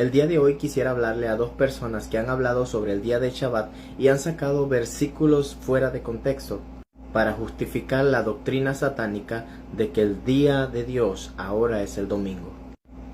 El día de hoy quisiera hablarle a dos personas que han hablado sobre el día de Shabbat y han sacado versículos fuera de contexto para justificar la doctrina satánica de que el día de Dios ahora es el domingo.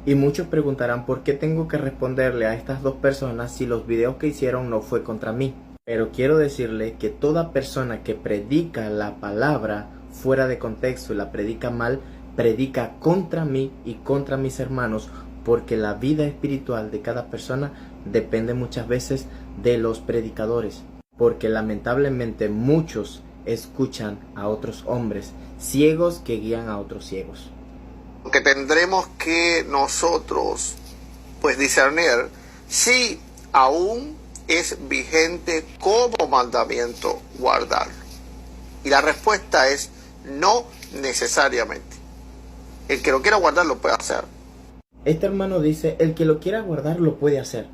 Y muchos preguntarán por qué tengo que responderle a estas dos personas si los videos que hicieron no fue contra mí. Pero quiero decirle que toda persona que predica la palabra fuera de contexto y la predica mal, predica contra mí y contra mis hermanos, porque la vida espiritual de cada persona depende muchas veces de los predicadores, porque lamentablemente muchos escuchan a otros hombres ciegos que guían a otros ciegos. Que tendremos que nosotros pues discernir si aún es vigente como mandamiento guardarlo. Y la respuesta es no necesariamente. El que lo quiera guardar lo puede hacer. Este hermano dice, el que lo quiera guardar lo puede hacer.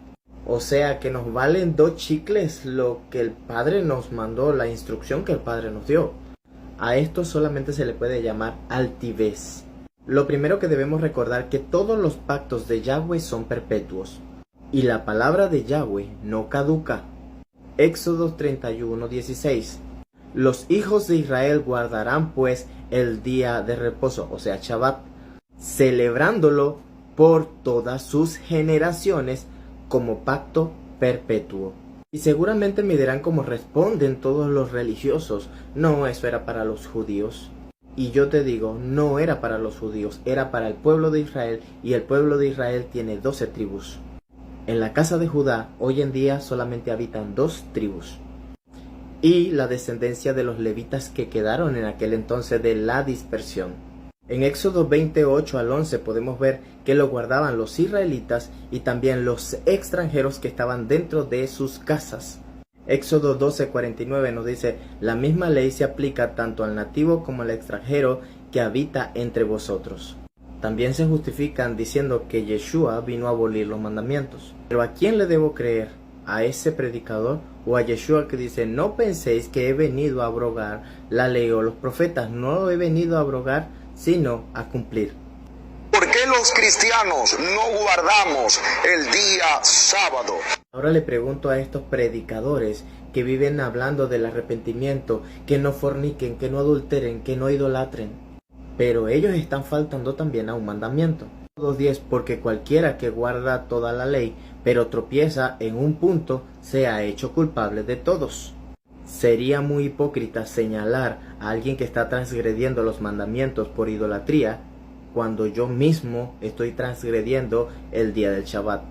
O sea que nos valen 2 chicles lo que el Padre nos mandó, la instrucción que el Padre nos dio. A esto solamente se le puede llamar altivez. Lo primero que debemos recordar que todos los pactos de Yahweh son perpetuos. Y la palabra de Yahweh no caduca. Éxodo 31:16. Los hijos de Israel guardarán pues el día de reposo, o sea Shabbat, celebrándolo por todas sus generaciones como pacto perpetuo. Y seguramente me dirán cómo responden todos los religiosos. No, eso era para los judíos. Y yo te digo, no era para los judíos, era para el pueblo de Israel, y el pueblo de Israel tiene 12 tribus. En la casa de Judá, hoy en día solamente habitan 2 tribus. Y la descendencia de los levitas que quedaron en aquel entonces de la dispersión. En Éxodo 28 al 11 podemos ver que lo guardaban los israelitas y también los extranjeros que estaban dentro de sus casas. Éxodo 12:49 nos dice, la misma ley se aplica tanto al nativo como al extranjero que habita entre vosotros. También se justifican diciendo que Yeshua vino a abolir los mandamientos. Pero ¿a quién le debo creer? ¿A ese predicador o a Yeshua que dice, no penséis que he venido a abrogar la ley o los profetas? No he venido a abrogar, sino a cumplir. ¿Por qué los cristianos no guardamos el día sábado? Ahora le pregunto a estos predicadores que viven hablando del arrepentimiento, que no forniquen, que no adulteren, que no idolatren. Pero ellos están faltando también a un mandamiento. 2:10, porque cualquiera que guarda toda la ley, pero tropieza en un punto, sea hecho culpable de todos. Sería muy hipócrita señalar a alguien que está transgrediendo los mandamientos por idolatría, cuando yo mismo estoy transgrediendo el día del Shabbat.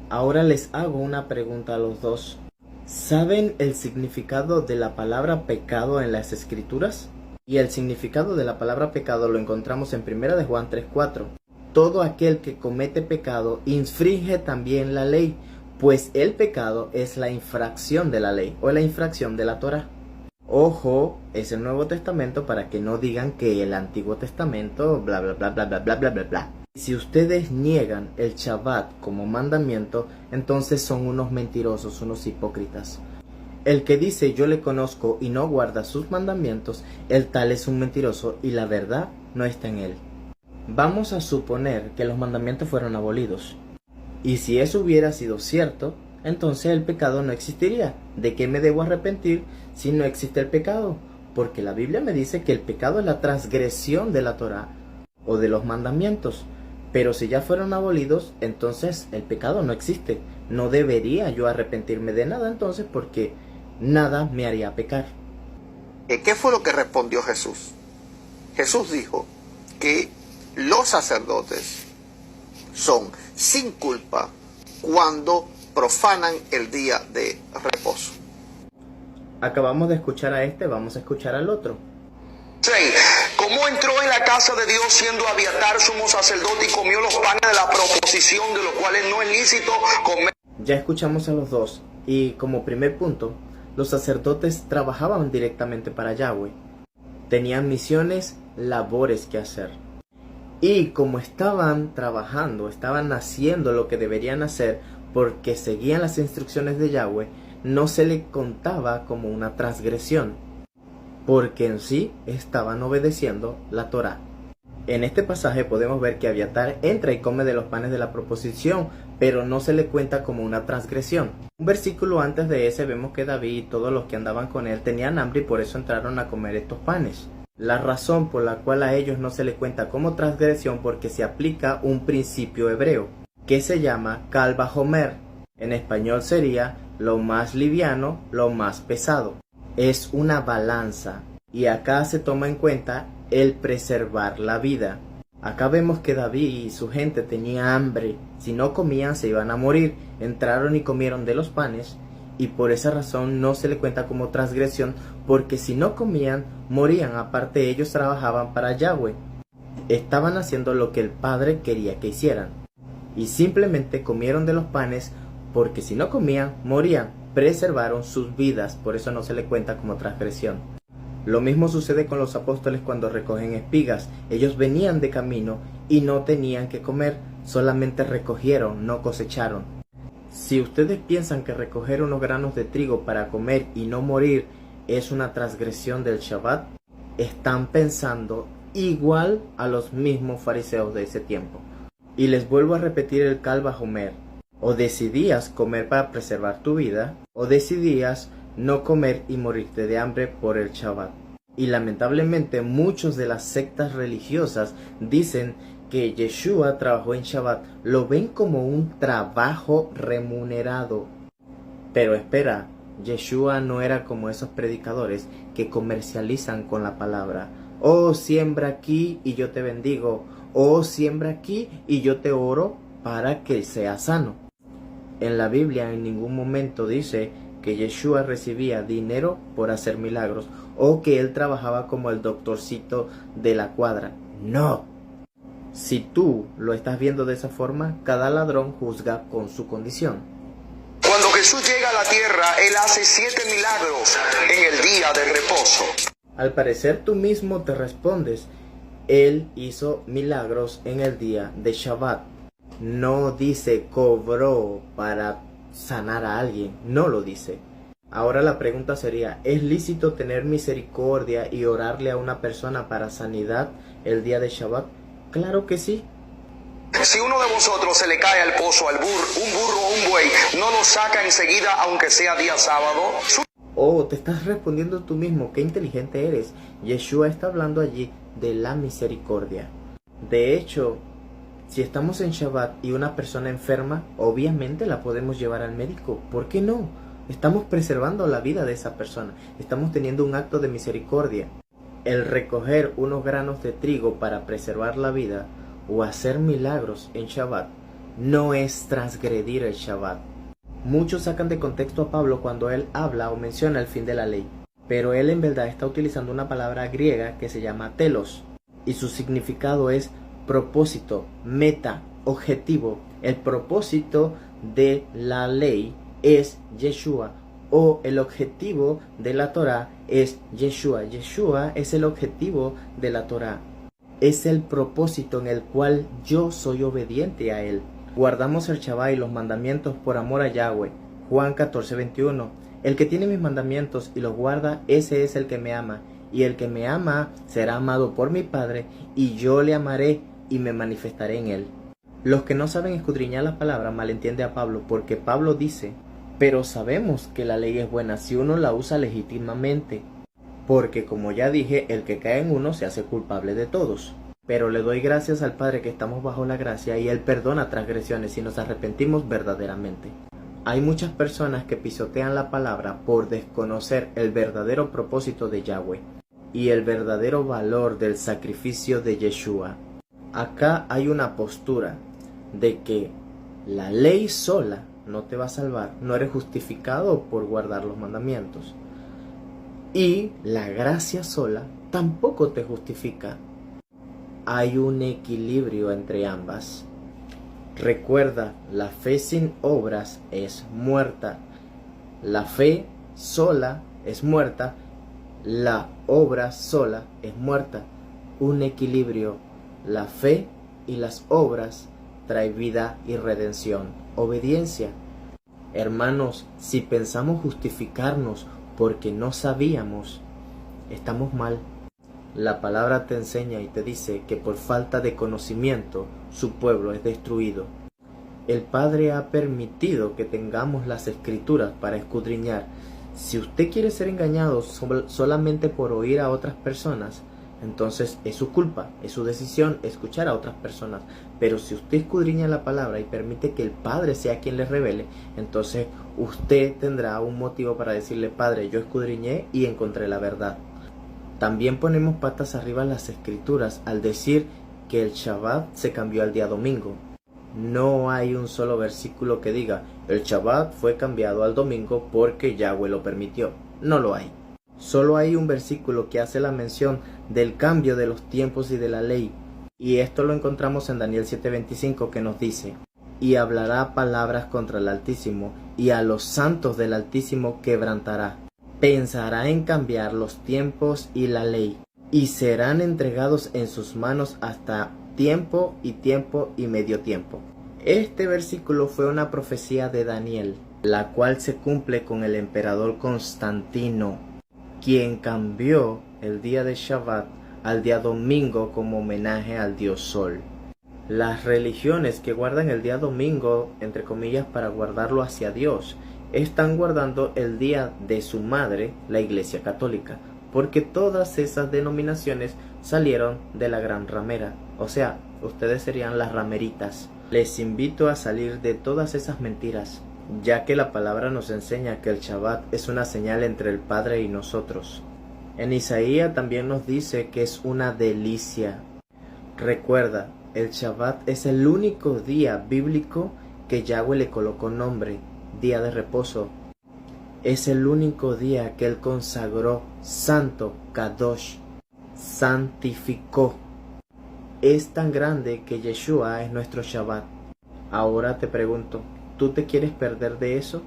Ahora les hago una pregunta a los dos. ¿Saben el significado de la palabra pecado en las Escrituras? Y el significado de la palabra pecado lo encontramos en 1 de Juan 3:4. Todo aquel que comete pecado infringe también la ley, pues el pecado es la infracción de la ley o la infracción de la Torá. Ojo, es el Nuevo Testamento para que no digan que el Antiguo Testamento bla bla bla bla bla bla bla bla bla. Si ustedes niegan el Shabbat como mandamiento, entonces son unos mentirosos, unos hipócritas. El que dice yo le conozco y no guarda sus mandamientos, el tal es un mentiroso y la verdad no está en él. Vamos a suponer que los mandamientos fueron abolidos. Y si eso hubiera sido cierto, entonces el pecado no existiría. ¿De qué me debo arrepentir si no existe el pecado? Porque la Biblia me dice que el pecado es la transgresión de la Torá o de los mandamientos. Pero si ya fueron abolidos, entonces el pecado no existe. No debería yo arrepentirme de nada entonces, porque nada me haría pecar. ¿Qué fue lo que respondió Jesús? Jesús dijo que los sacerdotes son sin culpa cuando profanan el día de reposo. Acabamos de escuchar a este, vamos a escuchar al otro. 6. ¿Cómo entró en la casa de Dios siendo Abiatar sumo sacerdote y comió los panes de la proposición, de los cuales no es lícito comer? Ya escuchamos a los dos, y como primer punto, los sacerdotes trabajaban directamente para Yahweh. Tenían misiones, labores que hacer. Y como estaban trabajando, estaban haciendo lo que deberían hacer porque seguían las instrucciones de Yahweh, no se le contaba como una transgresión, porque en sí estaban obedeciendo la Torá. En este pasaje podemos ver que Abiatar entra y come de los panes de la proposición, pero no se le cuenta como una transgresión. Un versículo antes de ese vemos que David y todos los que andaban con él tenían hambre y por eso entraron a comer estos panes. La razón por la cual a ellos no se le cuenta como transgresión porque se aplica un principio hebreo que se llama Kal Vajomer. En español sería lo más liviano, lo más pesado. Es una balanza y acá se toma en cuenta el preservar la vida. Acá vemos que David y su gente tenían hambre. Si no comían se iban a morir. Entraron y comieron de los panes y por esa razón no se le cuenta como transgresión porque si no comían morían. Aparte ellos trabajaban para Yahweh. Estaban haciendo lo que el Padre quería que hicieran. Y simplemente comieron de los panes porque si no comían morían. Preservaron sus vidas. Por eso no se le cuenta como transgresión. Lo mismo sucede con los apóstoles cuando recogen espigas. Ellos venían de camino y no tenían que comer, solamente recogieron, no cosecharon. Si ustedes piensan que recoger unos granos de trigo para comer y no morir es una transgresión del Shabbat, están pensando igual a los mismos fariseos de ese tiempo. Y les vuelvo a repetir el Kal Vajomer. O decidías comer para preservar tu vida, o decidías no comer y morirte de hambre por el Shabbat. Y lamentablemente muchos de las sectas religiosas dicen que Yeshua trabajó en Shabbat. Lo ven como un trabajo remunerado. Pero espera, Yeshua no era como esos predicadores que comercializan con la palabra. Oh, siembra aquí y yo te bendigo. Oh, siembra aquí y yo te oro para que seas sano. En la Biblia en ningún momento dice que Yeshua recibía dinero por hacer milagros o que él trabajaba como el doctorcito de la cuadra. No. Si tú lo estás viendo de esa forma, cada ladrón juzga con su condición. Cuando Jesús llega a la tierra, Él hace 7 milagros en el día de reposo. Al parecer tú mismo te respondes. Él hizo milagros en el día de Shabbat. No dice cobró para sanar a alguien, no lo dice. Ahora la pregunta sería, ¿es lícito tener misericordia y orarle a una persona para sanidad el día de Shabbat? Claro que sí. Si uno de vosotros se le cae al pozo, un burro o un buey, ¿no lo saca enseguida aunque sea día sábado? Oh, te estás respondiendo tú mismo, qué inteligente eres. Yeshua está hablando allí de la misericordia. De hecho, si estamos en Shabbat y una persona enferma, obviamente la podemos llevar al médico. ¿Por qué no? Estamos preservando la vida de esa persona. Estamos teniendo un acto de misericordia. El recoger unos granos de trigo para preservar la vida o hacer milagros en Shabbat no es transgredir el Shabbat. Muchos sacan de contexto a Pablo cuando él habla o menciona el fin de la ley. Pero él en verdad está utilizando una palabra griega que se llama telos. Y su significado es propósito, meta, objetivo. El propósito de la ley es Yeshua o el objetivo de la Torá es Yeshua. Yeshua es el objetivo de la Torá. Es el propósito en el cual yo soy obediente a él. Guardamos el Shabbat y los mandamientos por amor a Yahweh. Juan 14:21. El que tiene mis mandamientos y los guarda, ese es el que me ama. Y el que me ama será amado por mi Padre, y yo le amaré y me manifestaré en él. Los que no saben escudriñar la palabra malentienden a Pablo, porque Pablo dice, pero sabemos que la ley es buena si uno la usa legítimamente, porque como ya dije, el que cae en uno se hace culpable de todos. Pero le doy gracias al Padre que estamos bajo la gracia y Él perdona transgresiones si nos arrepentimos verdaderamente. Hay muchas personas que pisotean la palabra por desconocer el verdadero propósito de Yahweh y el verdadero valor del sacrificio de Yeshua. Acá hay una postura de que la ley sola no te va a salvar, no eres justificado por guardar los mandamientos. Y la gracia sola tampoco te justifica. Hay un equilibrio entre ambas. Recuerda, la fe sin obras es muerta. La fe sola es muerta. La obra sola es muerta. Un equilibrio. La fe y las obras trae vida y redención. Obediencia. Hermanos, si pensamos justificarnos porque no sabíamos, estamos mal. La palabra te enseña y te dice que por falta de conocimiento su pueblo es destruido. El Padre ha permitido que tengamos las Escrituras para escudriñar. Si usted quiere ser engañado solamente por oír a otras personas, entonces es su culpa, es su decisión escuchar a otras personas. Pero si usted escudriña la palabra y permite que el Padre sea quien le revele, entonces usted tendrá un motivo para decirle: Padre, yo escudriñé y encontré la verdad. También ponemos patas arriba las Escrituras al decir que el Shabbat se cambió al día domingo. No hay un solo versículo que diga: el Shabbat fue cambiado al domingo porque Yahweh lo permitió. No lo hay. Solo hay un versículo que hace la mención del cambio de los tiempos y de la ley. Y esto lo encontramos en Daniel 7:25, que nos dice: y hablará palabras contra el Altísimo, y a los santos del Altísimo quebrantará. Pensará en cambiar los tiempos y la ley, y serán entregados en sus manos hasta tiempo y medio tiempo. Este versículo fue una profecía de Daniel, la cual se cumple con el emperador Constantino, quien cambió el día de Shabbat al día domingo como homenaje al dios Sol. Las religiones que guardan el día domingo, entre comillas, para guardarlo hacia Dios, están guardando el día de su madre, la Iglesia Católica, porque todas esas denominaciones salieron de la gran ramera. O sea, ustedes serían las rameritas. Les invito a salir de todas esas mentiras, ya que la palabra nos enseña que el Shabbat es una señal entre el Padre y nosotros. En Isaías también nos dice que es una delicia. Recuerda, el Shabbat es el único día bíblico que Yahweh le colocó nombre, día de reposo. Es el único día que Él consagró santo, Kadosh, santificó. Es tan grande que Yeshua es nuestro Shabbat. Ahora te pregunto, ¿tú te quieres perder de eso?